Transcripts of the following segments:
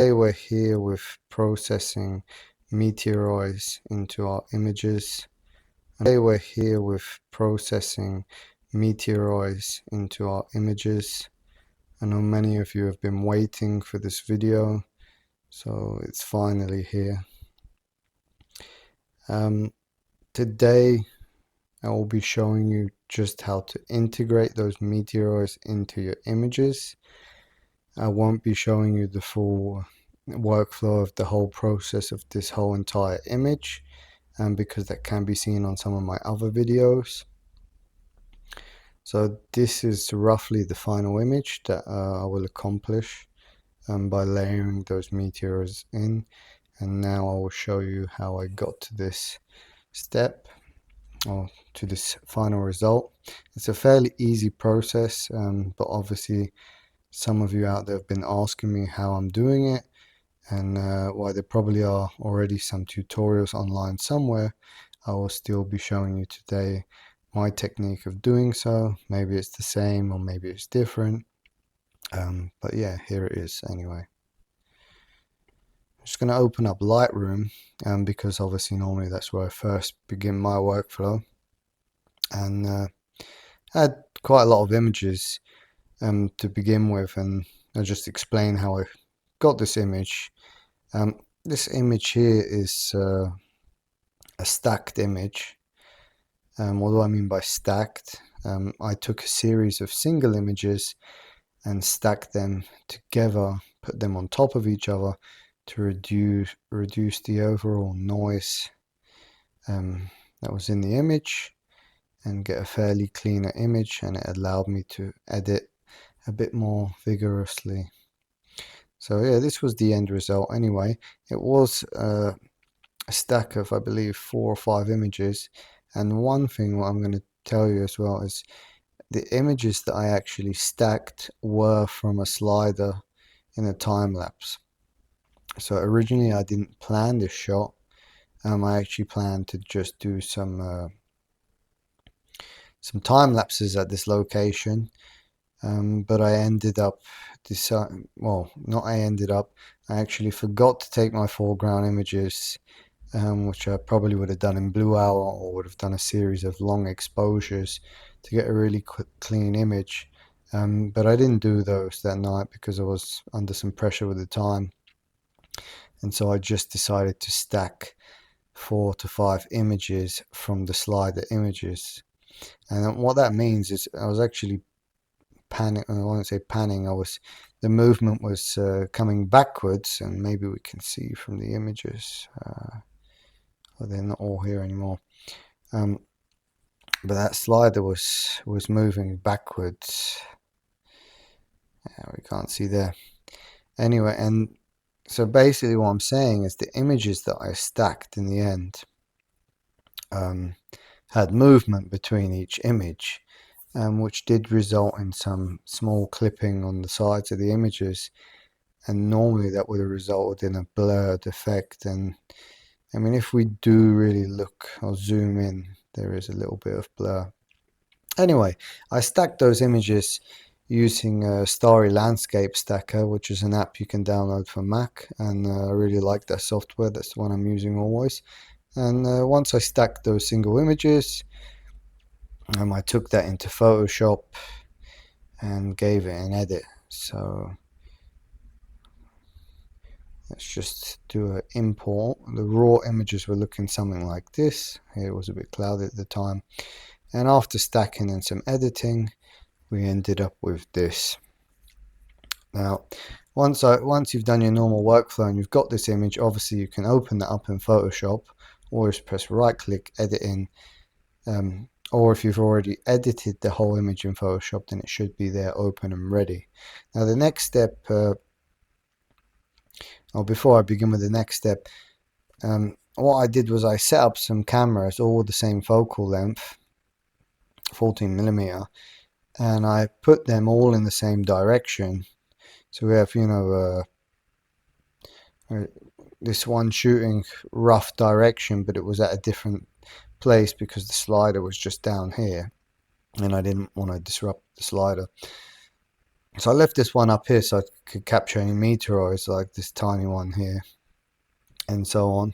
Today we're here with processing meteoroids into our images. Today we're here with processing meteoroids into our images. I know many of you have been waiting for this video, so it's finally here. Today I will be showing you just how to integrate those meteoroids into your images. I won't be showing you the full workflow of the whole process of this whole entire image, because that can be seen on some of my other videos. So this is roughly the final image that I will accomplish by layering those meteors in, and now I will show you how I got to this step, or to this final result. It's a fairly easy process, but obviously some of you out there have been asking me how I'm doing it, and while there probably are already some tutorials online somewhere, I will still be showing you today my technique of doing so. Maybe it's the same or maybe it's different, but yeah, here it is anyway. I'm just going to open up Lightroom, because obviously normally that's where I first begin my workflow, and I had quite a lot of images to begin with, and I'll just explain how I got this image. This image here is a stacked image. What do I mean by stacked? I took a series of single images and stacked them together, put them on top of each other to reduce the overall noise that was in the image and get a fairly cleaner image, and it allowed me to edit a bit more vigorously. So yeah, this was the end result anyway. It was a stack of, I believe, 4 or 5 images, and one thing what I'm going to tell you as well is the images that I actually stacked were from a slider in a time lapse. So originally I didn't plan this shot. I actually planned to just do some time lapses at this location, but I ended up I actually forgot to take my foreground images, which I probably would have done in Blue Hour, or would have done a series of long exposures to get a really clean image. But I didn't do those that night because I was under some pressure with the time, and so I just decided to stack 4 to 5 images from the slider images. And what that means is I was actually panning. I won't say panning. The movement was coming backwards, and maybe we can see from the images. Well, they're not all here anymore. But that slider was moving backwards. We can't see there. Anyway, and so basically what I'm saying is the images that I stacked in the end had movement between each image, which did result in some small clipping on the sides of the images, and normally that would have resulted in a blurred effect. And I mean, if we do really look or zoom in, there is a little bit of blur. Anyway, I stacked those images using a Starry Landscape Stacker, which is an app you can download for Mac, and I really like that software. That's the one I'm using always. And once I stacked those single images, I took that into Photoshop and gave it an edit. So let's just do an import. The raw images were looking something like this. It was a bit cloudy at the time, and after stacking and some editing, we ended up with this. Now, once you've done your normal workflow and you've got this image, obviously you can open that up in Photoshop, or just press right click, edit in, or if you've already edited the whole image in Photoshop, then it should be there open and ready. Now the next step, before I begin with the next step, what I did was I set up some cameras, all the same focal length, 14mm, and I put them all in the same direction. So we have, this one shooting rough direction, but it was at a different place because the slider was just down here, and I didn't want to disrupt the slider. So I left this one up here so I could capture any meteoroids like this tiny one here and so on.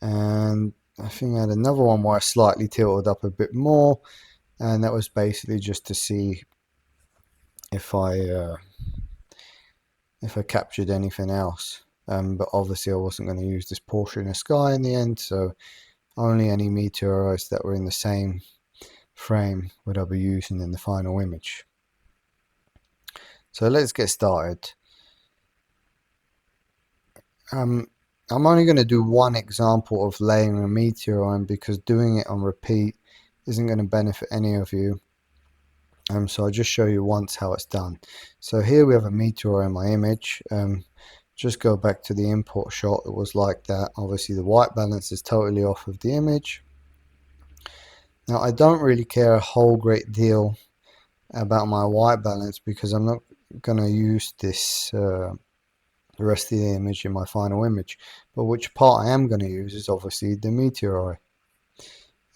And I think I had another one where I slightly tilted up a bit more, and that was basically just to see if I captured anything else. But obviously I wasn't going to use this portion of sky in the end, so only any meteoroids that were in the same frame would I be using in the final image. So let's get started. I'm only going to do one example of layering a meteor on, because doing it on repeat isn't going to benefit any of you. So I'll just show you once how it's done. So here we have a meteor in my image. Just go back to the import shot. It was like that. Obviously the white balance is totally off of the image. Now I don't really care a whole great deal about my white balance, because I'm not going to use this the rest of the image in my final image. But which part I am going to use is obviously the meteoroid.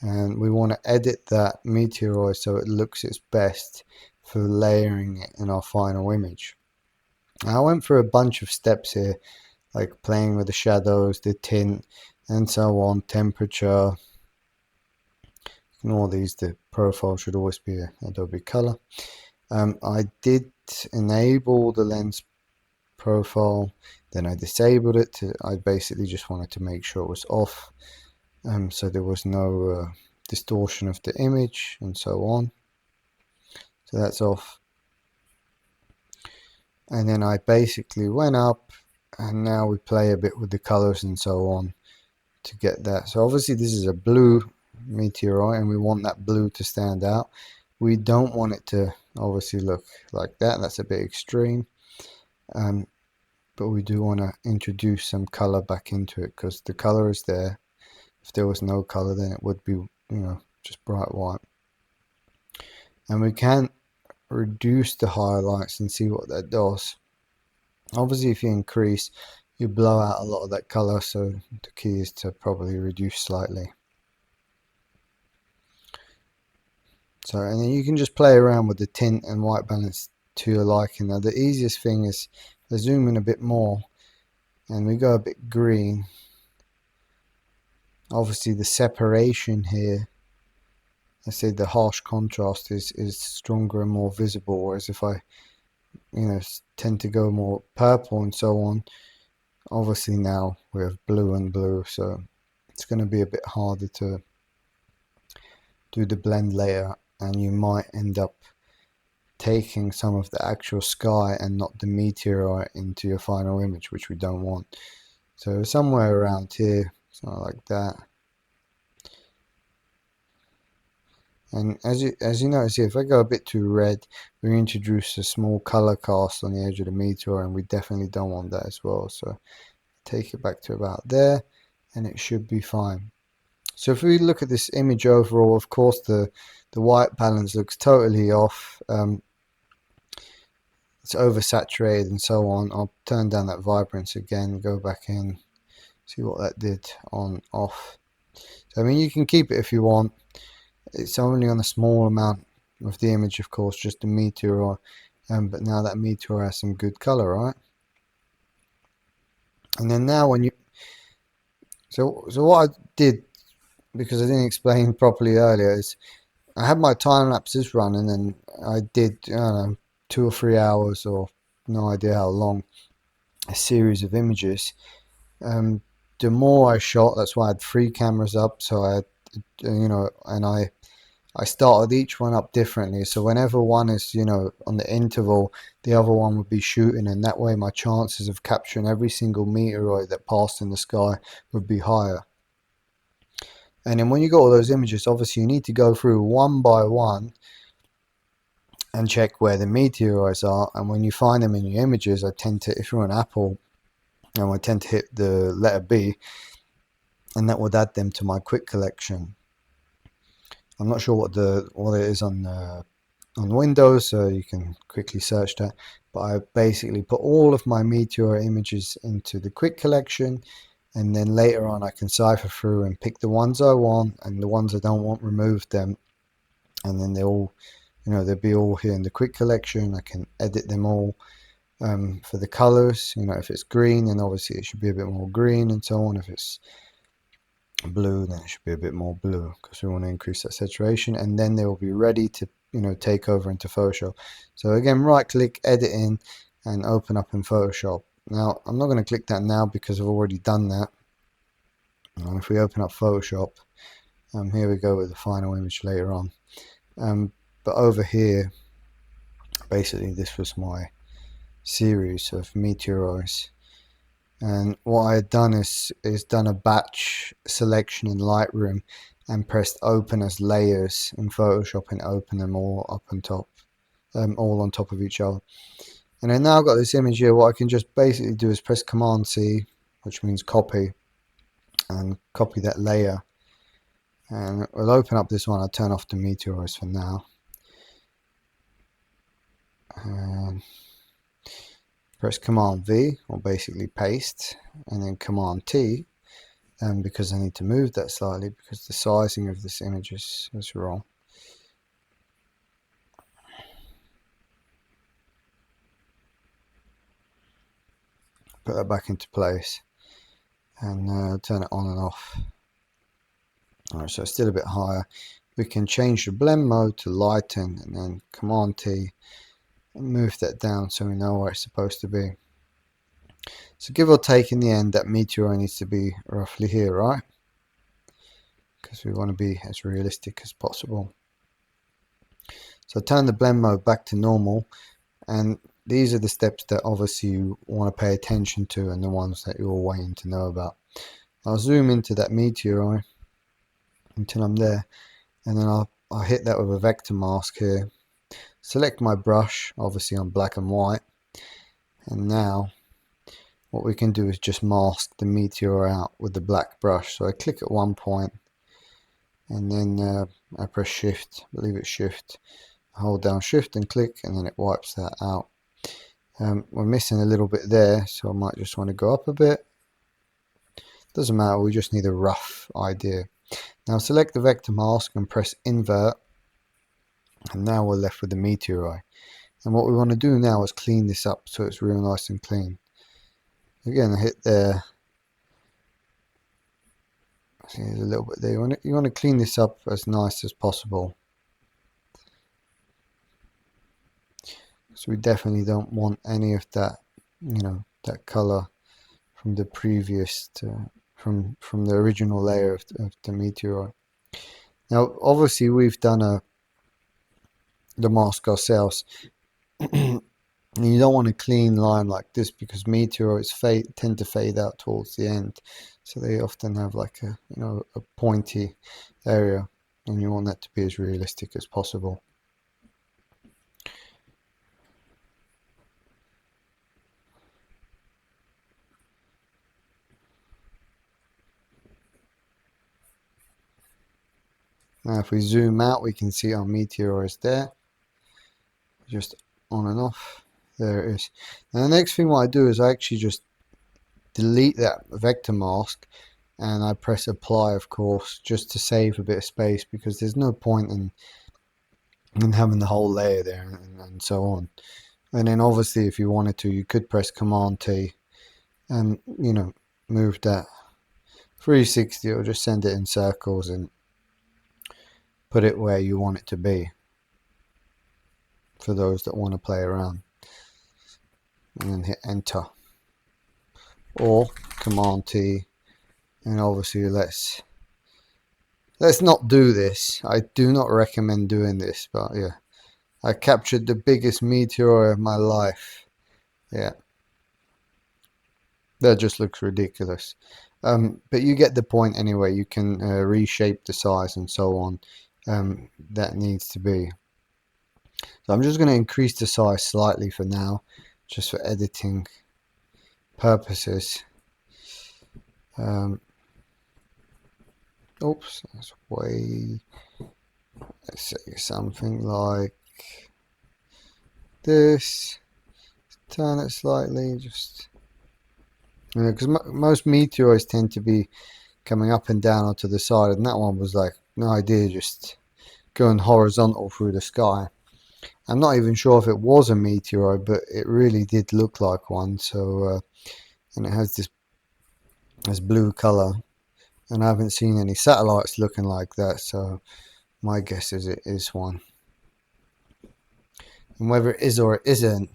And we want to edit that meteoroid so it looks its best for layering it in our final image. Now, I went through a bunch of steps here, like playing with the shadows, the tint, and so on, temperature. Ignore these, the profile should always be Adobe Color. I did enable the lens profile, then I disabled it. I basically just wanted to make sure it was off, so there was no distortion of the image and so on. So that's off. And then I basically went up, and now we play a bit with the colors and so on to get that. So obviously this is a blue meteoroid, and we want that blue to stand out. We don't want it to obviously look like that. That's a bit extreme. But we do want to introduce some color back into it, because the color is there. If there was no color, then it would be, just bright white. And we can reduce the highlights and see what that does. Obviously if you increase, you blow out a lot of that color, so the key is to probably reduce slightly. So, and then you can just play around with the tint and white balance to your liking. Now the easiest thing is to zoom in a bit more, and we go a bit green. Obviously the separation here, let's say the harsh contrast is stronger and more visible, whereas if I tend to go more purple and so on, obviously now we have blue and blue, so it's going to be a bit harder to do the blend layer, and you might end up taking some of the actual sky and not the meteor into your final image, which we don't want. So somewhere around here, something like that. And as you notice here, if I go a bit too red, we introduce a small color cast on the edge of the meteor, and we definitely don't want that as well. So take it back to about there, and it should be fine. So if we look at this image overall, of course the white balance looks totally off. It's oversaturated and so on. I'll turn down that vibrance again, go back in, see what that did on off. So I mean, you can keep it if you want. It's only on a small amount of the image, of course, just a meteor, but now that meteor has some good color, right? And then now when you, so what I did, because I didn't explain properly earlier, is I had my time lapses running, and I did 2 or 3 hours, or no idea how long, a series of images. The more I shot, that's why I had 3 cameras up, so I had, and I started each one up differently, so whenever one is on the interval, the other one would be shooting, and that way my chances of capturing every single meteoroid that passed in the sky would be higher. And then when you got all those images, obviously you need to go through one by one and check where the meteoroids are. And when you find them in your images, I tend to, if you're on Apple, I tend to hit the letter B, and that would add them to my quick collection. I'm not sure what it is on Windows, so you can quickly search that. But I basically put all of my Meteor images into the quick collection, and then later on I can cipher through and pick the ones I want, and the ones I don't want, remove them, and then they all you know, they'll be all here in the quick collection. I can edit them all for the colors. You know, if it's green, then obviously it should be a bit more green and so on. If it's blue, then it should be a bit more blue, because we want to increase that saturation, and then they will be ready to, you know, take over into Photoshop. So again, right click, edit in, and open up in Photoshop. Now I'm not going to click that now because I've already done that. And if we open up Photoshop, here we go with the final image later on. But over here, basically this was my series of meteors, and what I had done is done a batch selection in Lightroom and pressed open as layers in Photoshop and open them all up on top, all on top of each other. And then now I've got this image here. What I can just basically do is press Command C, which means copy, and copy that layer, and we'll open up this one. I'll turn off the meteors for now, and press Command V, or basically paste, and then Command T, because I need to move that slightly because the sizing of this image is wrong. Put that back into place and turn it on and off. Alright, so it's still a bit higher. We can change the blend mode to lighten, and then Command T, and move that down so we know where it's supposed to be. So give or take, in the end, that meteor needs to be roughly here, right? Because we want to be as realistic as possible. So turn the blend mode back to normal, and these are the steps that obviously you want to pay attention to, and the ones that you're waiting to know about. I'll zoom into that meteor until I'm there, and then I'll hit that with a vector mask here. Select my brush, obviously on black and white, and now what we can do is just mask the meteor out with the black brush. So I click at one point, and then I press shift, I believe it's shift, I hold down shift and click, and then it wipes that out. We're missing a little bit there, so I might just want to go up a bit. Doesn't matter, we just need a rough idea. Now select the vector mask and press invert, and now we're left with the meteor. And what we want to do now is clean this up so it's real nice and clean. Again, I hit there. See, there's a little bit there. You want to clean this up as nice as possible. So we definitely don't want any of that, you know, that color from the previous, from the original layer of the meteor. Now, obviously, we've done the mask ourselves. And you don't want a clean line like this, because meteors tend to fade out towards the end, so they often have like a, you know, a pointy area, and you want that to be as realistic as possible. Now if we zoom out, we can see our meteor is there, just on and off. There it is. Now the next thing what I do is I actually just delete that vector mask, and I press apply, of course, just to save a bit of space, because there's no point in having the whole layer there and so on. And then obviously if you wanted to, you could press Command T and, you know, move that 360, or just send it in circles and put it where you want it to be, for those that want to play around. And then hit enter, or Command T, and obviously let's not do this. I do not recommend doing this, but yeah, I captured the biggest meteor of my life. Yeah, that just looks ridiculous, but you get the point anyway. You can reshape the size and so on, that needs to be. So I'm just going to increase the size slightly for now, just for editing purposes. Oops, that's way. Let's say something like this. Turn it slightly, just, you know, because most meteors tend to be coming up and down onto the side, and that one was like no idea, just going horizontal through the sky. I'm not even sure if it was a meteor, but it really did look like one. So and it has this blue color, and I haven't seen any satellites looking like that, so my guess is it is one. And whether it is or it isn't,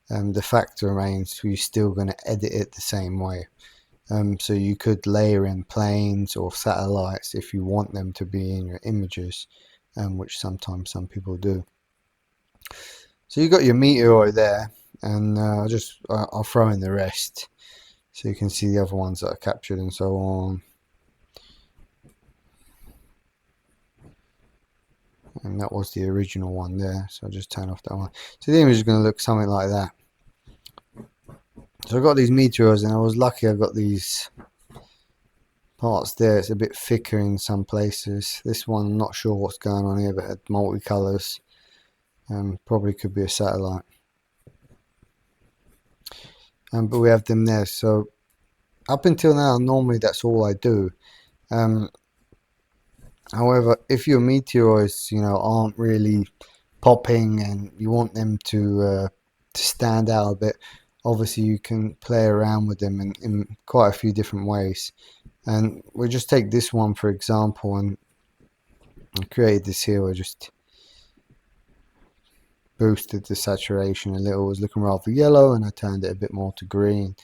the fact remains we're still going to edit it the same way. So you could layer in planes or satellites if you want them to be in your images, which sometimes some people do. So you got your meteor there, and I'll throw in the rest so you can see the other ones that are captured and so on. And that was the original one there, so I'll just turn off that one. So the image is going to look something like that. So I got these meteors, and I was lucky I got these parts there. It's a bit thicker in some places. This one, I'm not sure what's going on here, but it had multicolours. Probably could be a satellite. But we have them there. So up until now, normally that's all I do. However, if your meteors, aren't really popping and you want them to stand out a bit, obviously you can play around with them in quite a few different ways. And we'll just take this one for example, and I created this here. I just boosted the saturation a little. It was looking rather yellow, and I turned it a bit more to green.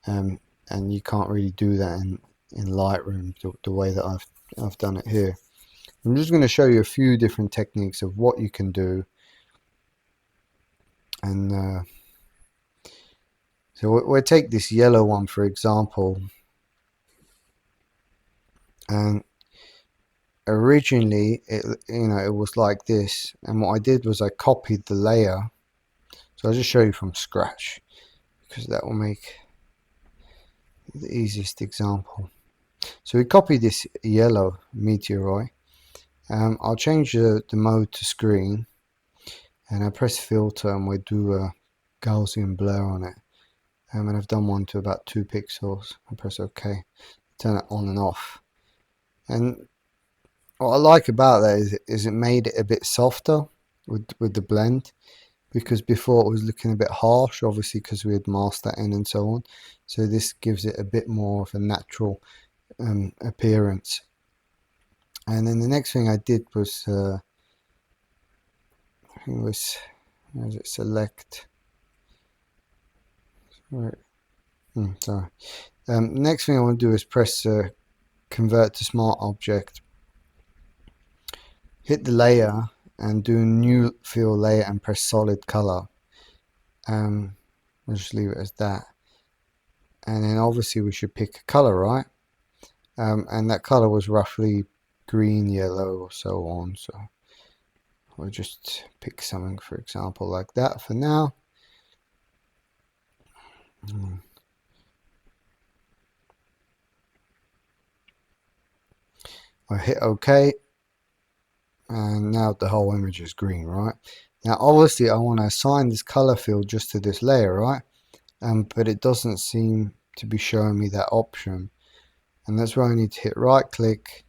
And you can't really do that in Lightroom the way that I've done it here. I'm just going to show you a few different techniques of what you can do. And so we'll take this yellow one for example. And originally it was like this, and what I did was I copied the layer. So I'll just show you from scratch, because that will make the easiest example. So we copy this yellow meteoroid. I'll change the mode to screen, and I press filter, and we do a Gaussian blur on it. And I've done one to about 2 pixels. I press OK, turn it on and off. And what I like about that is it made it a bit softer with the blend, because before it was looking a bit harsh, obviously because we had masked that in and so on. So this gives it a bit more of a natural appearance. And then the next thing I did was I think it was, where is it, select, sorry. Next thing I want to do is press convert to smart object, hit the layer and do new fill layer and press solid color. I'll just leave it as that, and then obviously we should pick a color, right? And that color was roughly green, yellow, or so on. So we'll just pick something, for example, like that for now. I hit OK, and now the whole image is green, right? Now obviously I want to assign this color field just to this layer, right? But it doesn't seem to be showing me that option, and that's where I need to hit right click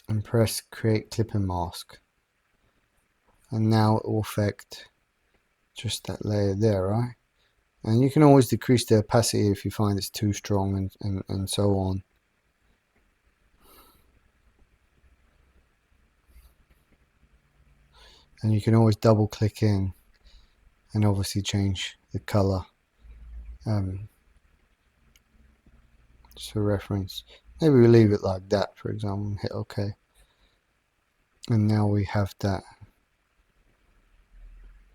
and press create clip and mask, and now it will affect just that layer there, right? And you can always decrease the opacity if you find it's too strong, and so on. And you can always double click in and obviously change the color. Just for reference, maybe we leave it like that for example and hit OK. And now we have that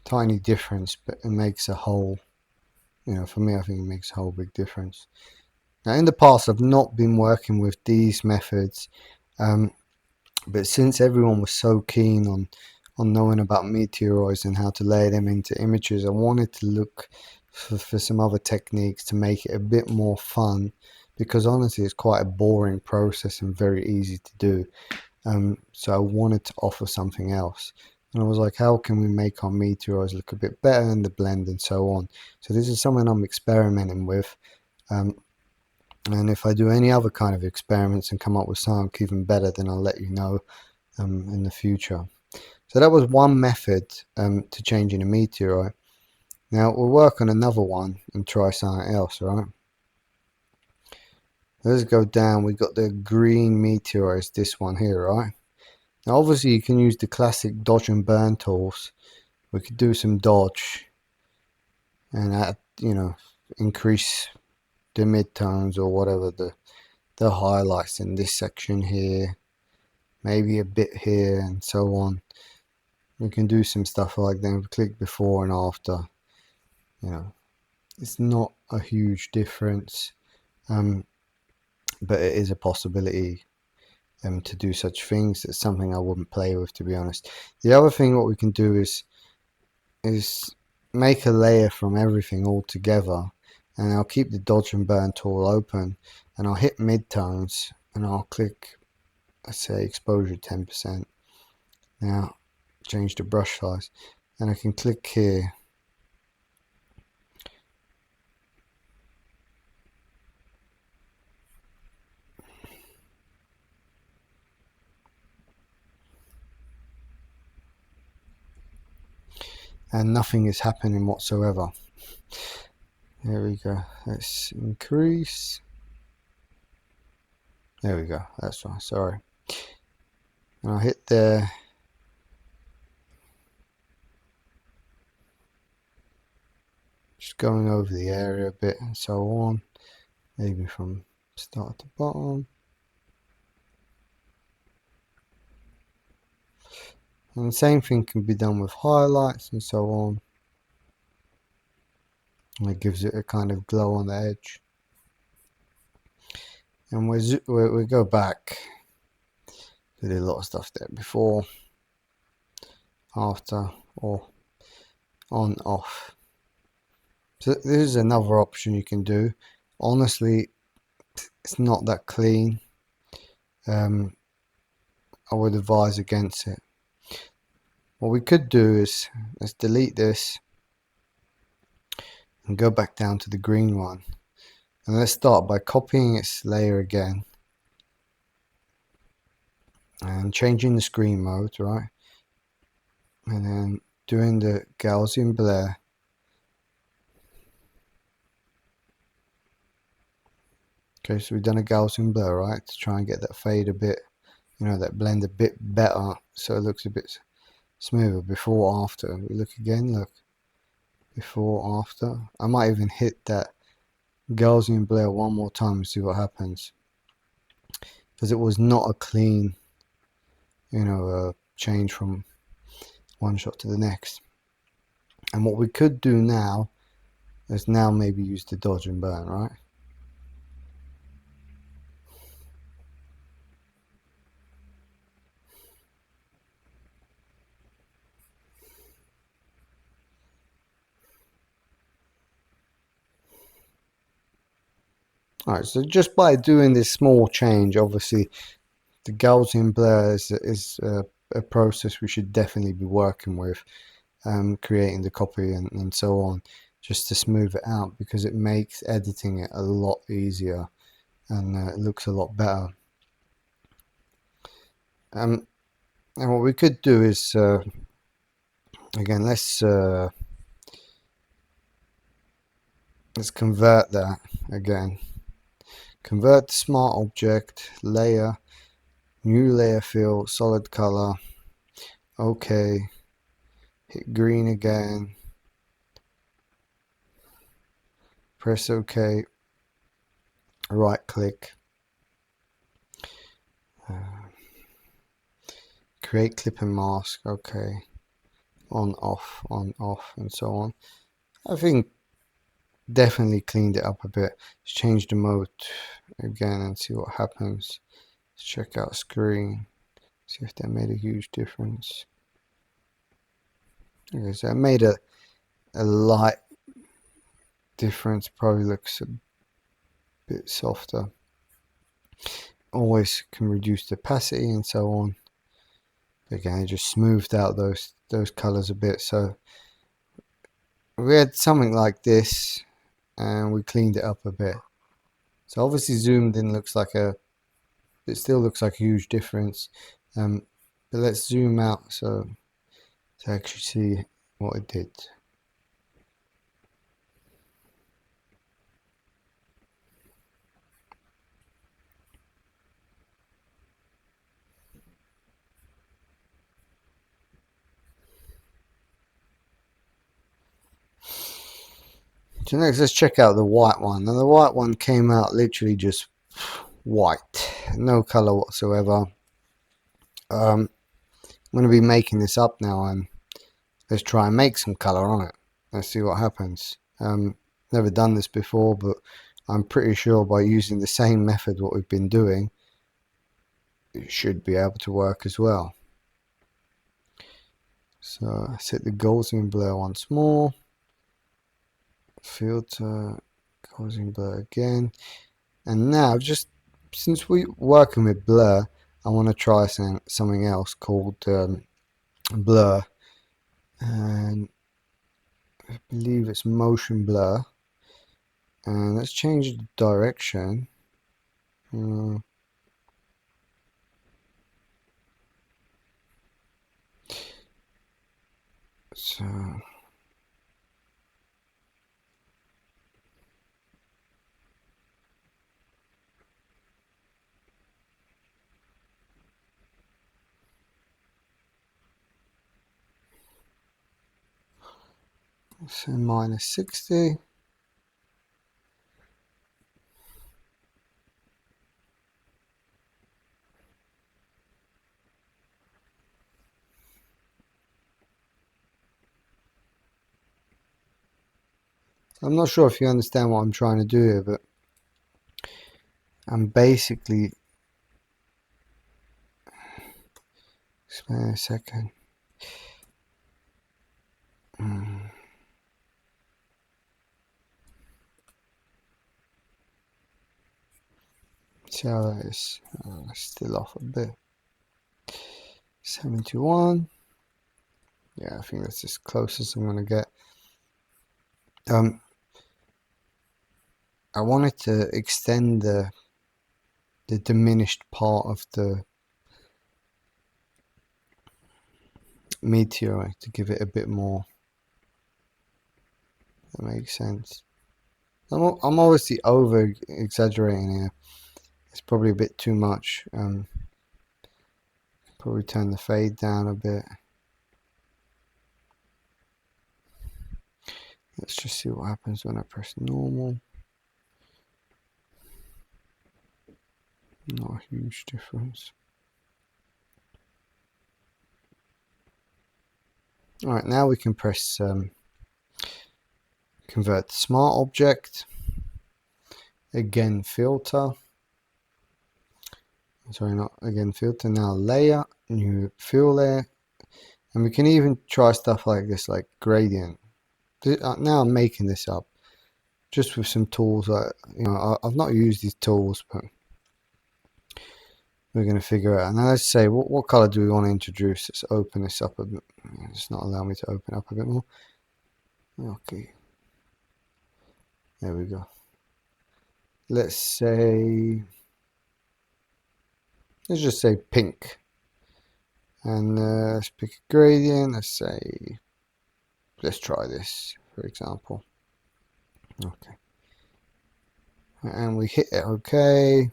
tiny difference, but it makes a whole, for me I think it makes a whole big difference. Now in the past I've not been working with these methods, but since everyone was so keen on knowing about meteoroids and how to layer them into images, I wanted to look for some other techniques to make it a bit more fun, because honestly it's quite a boring process and very easy to do. So I wanted to offer something else, and I was like, how can we make our meteoroids look a bit better in the blend and so on. So this is something I'm experimenting with, and if I do any other kind of experiments and come up with something even better, then I'll let you know. in the future. So that was one method to changing a meteor. Now we'll work on another one and try something else, right? Let's go down. We got the green meteor, is this one here, right? Now obviously you can use the classic dodge and burn tools. We could do some dodge and add, increase the midtones or whatever, the highlights in this section here, maybe a bit here and so on. We can do some stuff like that. Click before and after. It's not a huge difference, but it is a possibility to do such things. It's something I wouldn't play with, to be honest. The other thing what we can do is make a layer from everything all together, and I'll keep the dodge and burn tool open, and I'll hit midtones and I'll click, let's say, exposure 10%. Now change the brush size, and I can click here and nothing is happening whatsoever. There we go. Let's increase. There we go. That's right. Sorry. And I'll hit there. Just going over the area a bit and so on. Maybe from start to bottom. And the same thing can be done with highlights and so on. And it gives it a kind of glow on the edge. And we go back. We did a lot of stuff there before, after, or on, off. So this is another option you can do. Honestly, it's not that clean. I would advise against it. What we could do is, let's delete this and go back down to the green one. And let's start by copying its layer again and changing the screen mode, right? And then doing the Gaussian blur. Okay, so we've done a Gaussian blur, right? To try and get that fade a bit, that blend a bit better, so it looks a bit smoother. Before, after. We look again, look. Before, after. I might even hit that Gaussian blur one more time and see what happens. Because it was not a clean, change from one shot to the next. And what we could do now is maybe use the dodge and burn, right? Alright, so just by doing this small change, obviously the Gaussian blur is a process we should definitely be working with, creating the copy and so on, just to smooth it out, because it makes editing it a lot easier and it looks a lot better. And what we could do is, again, let's convert that again. Convert smart object, layer, new layer fill, solid color. Okay. Hit green again. Press OK. Right click. Create clip and mask. Okay. On, off, and so on. I think definitely cleaned it up a bit. Let's change the mode again and see what happens. Let's check out screen. See if that made a huge difference. Okay, so it made a light difference. Probably looks a bit softer. Always can reduce the opacity and so on. Again, it just smoothed out those colors a bit. So we had something like this, and we cleaned it up a bit. So obviously zoomed in looks like it still looks like a huge difference. But let's zoom out so to actually see what it did. So next let's check out the white one. Now the white one came out literally just white, no color whatsoever. I'm going to be making this up now, and let's try and make some color on it. Let's see what happens. Never done this before, but I'm pretty sure by using the same method what we've been doing, it should be able to work as well. So I set the Gaussian blur once more, filter, Gaussian blur again, and now just since we're working with blur, I want to try something else called blur, and I believe it's motion blur. And let's change the direction. So minus 60. I'm not sure if you understand what I'm trying to do here, but I'm basically, explain a second. See how that is. Still off a bit. 71. Yeah, I think that's as close as I'm going to get. I wanted to extend the diminished part of the Meteor to give it a bit more. That makes sense. I'm obviously over exaggerating here. It's probably a bit too much. Probably turn the fade down a bit. Let's just see what happens when I press normal. Not a huge difference. Alright, now we can press convert to smart object. Again, filter. Sorry, not again filter. Now layer, new fill layer. And we can even try stuff like this, like gradient. Now I'm making this up just with some tools. I've not used these tools, but we're going to figure it out. Now let's say, what color do we want to introduce? Let's open this up a bit. It's not allowing me to open up a bit more. Okay. There we go. Let's say, let's just say pink. And let's pick a gradient. Let's say, let's try this, for example. Okay. And we hit it okay.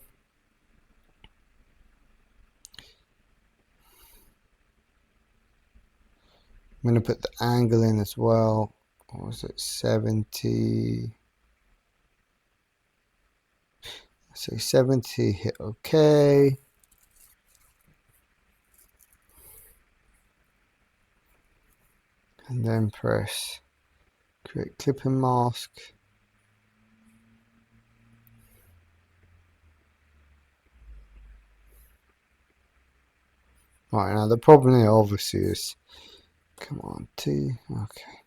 I'm going to put the angle in as well. What was it? 70. Let's say 70. Hit OK. And then press create clipping mask. Right, now the problem here obviously is, come on, T, okay.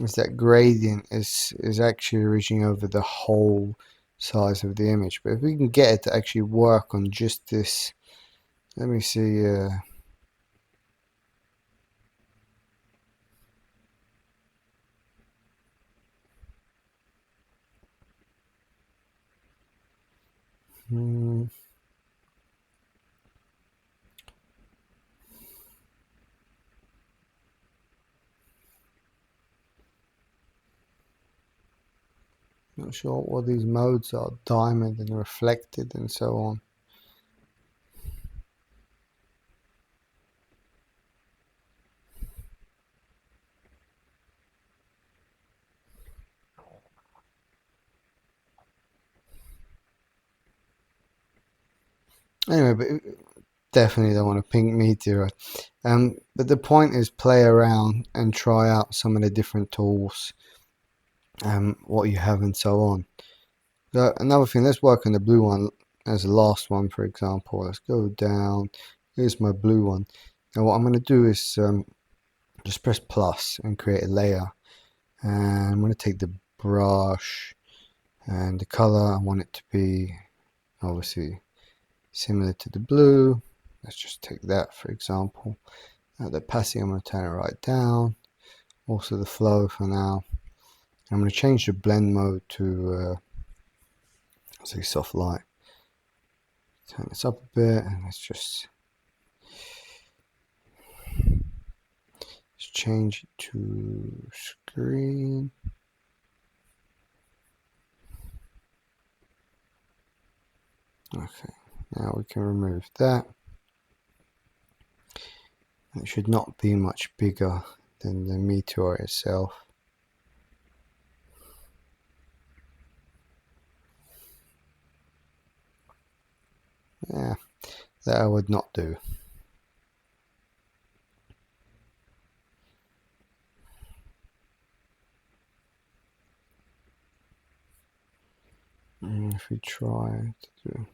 Is that gradient is actually reaching over the whole size of the image. But if we can get it to actually work on just this, let me see. Not sure what these modes are, diamond and reflected and so on. Anyway, but definitely don't want a pink meteor. But the point is play around and try out some of the different tools, what you have and so on. So another thing, let's work on the blue one as the last one, for example. Let's go down. Here's my blue one. Now what I'm going to do is just press plus and create a layer. And I'm going to take the brush and the color. I want it to be obviously similar to the blue. Let's just take that for example. The opacity, I'm going to turn it right down. Also the flow for now. I'm going to change the blend mode to say soft light. Turn this up a bit and let's change it to screen. Okay, now we can remove that. It should not be much bigger than the Meteor itself. Yeah, that I would not do. If we try to do.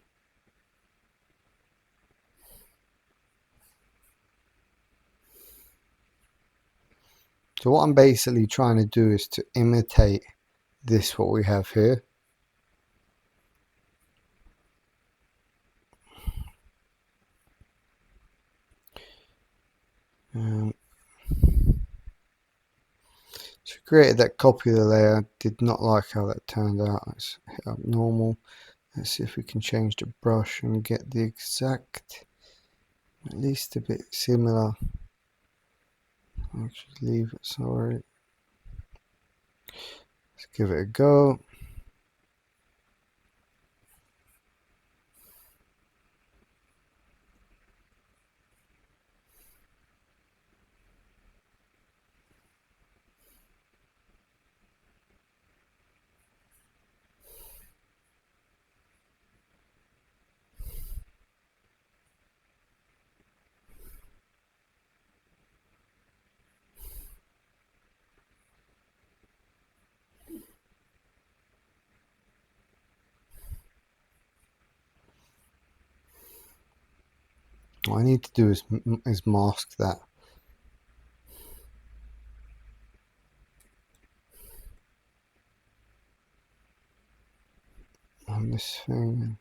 So what I'm basically trying to do is to imitate this, what we have here. So created that copy of the layer, did not like how that turned out. Let's hit up normal. Let's see if we can change the brush and get the exact, at least a bit similar. Actually leave it, sorry. Let's give it a go. What I need to do is mask that. On this thing.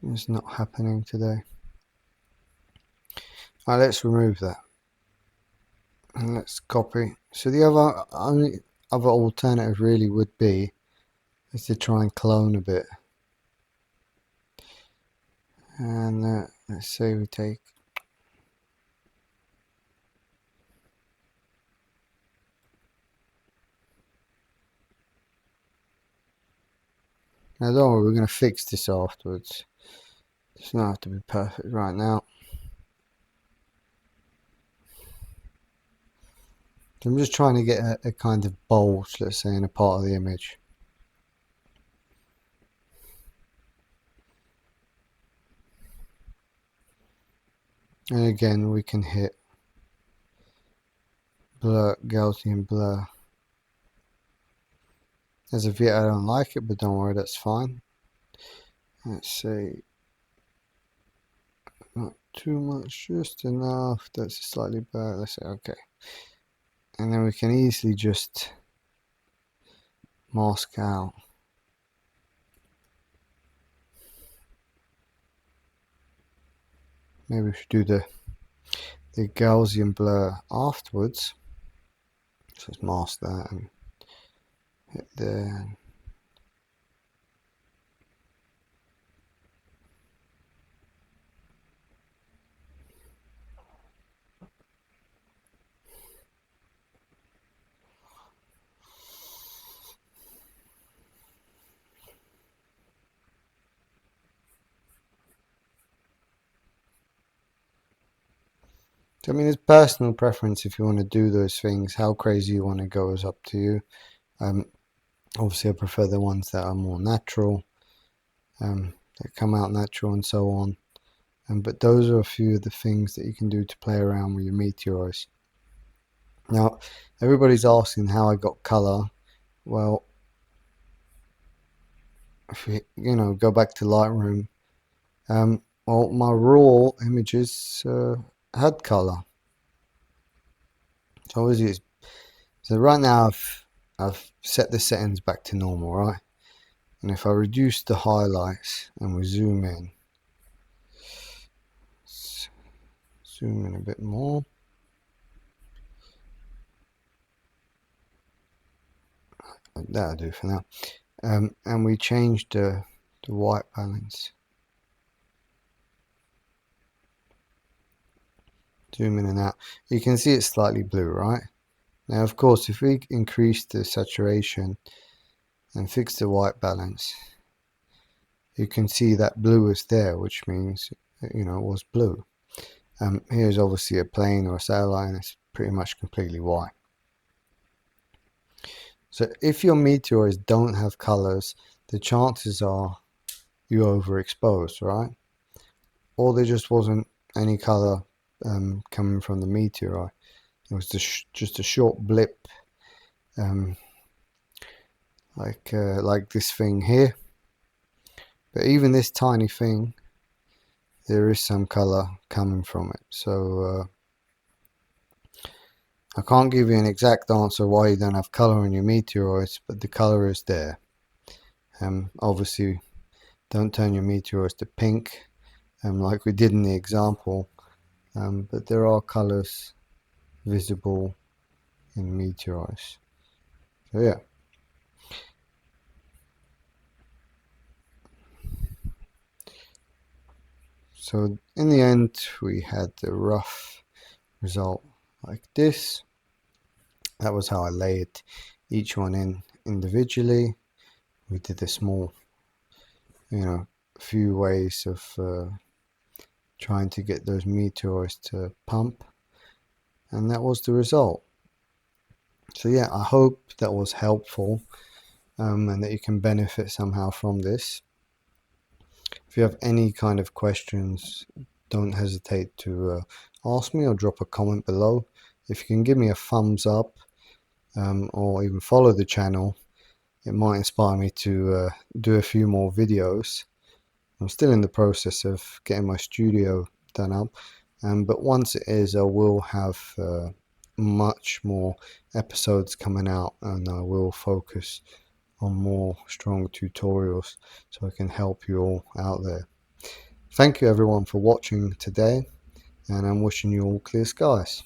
It's not happening today. Alright, let's remove that. And let's copy. So the only other alternative really would be is to try and clone a bit. And let's say we take now don't worry, we're going to fix this afterwards. It's not have to be perfect right now. So I'm just trying to get a kind of bulge, let's say, in a part of the image. And again, we can hit blur, Gaussian blur. As of yet, I don't like it, but don't worry, that's fine. Let's say not too much, just enough. That's slightly better. Let's say okay. And then we can easily just mask out. Maybe we should do the Gaussian blur afterwards. So let's mask that and hit there. So, I mean, it's personal preference if you want to do those things. How crazy you want to go is up to you. Obviously, I prefer the ones that are more natural, that come out natural and so on. But those are a few of the things that you can do to play around with your meteors. Now, everybody's asking how I got color. Well, if you go back to Lightroom, well, my raw images had color. So obviously, so right now I've set the settings back to normal, right? And if I reduce the highlights and we zoom in a bit more, that'll do for now. And we change the white balance. Zoom in and out. You can see it's slightly blue, right? Now, of course, if we increase the saturation and fix the white balance, you can see that blue is there, which means, it was blue. Here's obviously a plane or a satellite, and it's pretty much completely white. So if your meteors don't have colors, the chances are you overexposed, right? Or there just wasn't any color coming from the meteor. It was just a short blip, like this thing here. But even this tiny thing, there is some color coming from it. So I can't give you an exact answer why you don't have color in your meteoroids, but the color is there. Obviously, don't turn your meteors to pink, like we did in the example, but there are colors visible in meteors. So yeah. So in the end, we had the rough result like this. That was how I laid each one in individually. We did a small, few ways of trying to get those meteors to pump, and that was the result. So yeah, I hope that was helpful, and that you can benefit somehow from this. If you have any kind of questions, don't hesitate to ask me or drop a comment below. If you can give me a thumbs up, or even follow the channel, it might inspire me to do a few more videos. I'm still in the process of getting my studio done up, but once it is, I will have much more episodes coming out, and I will focus on more strong tutorials so I can help you all out there. Thank you everyone for watching today, and I'm wishing you all clear skies.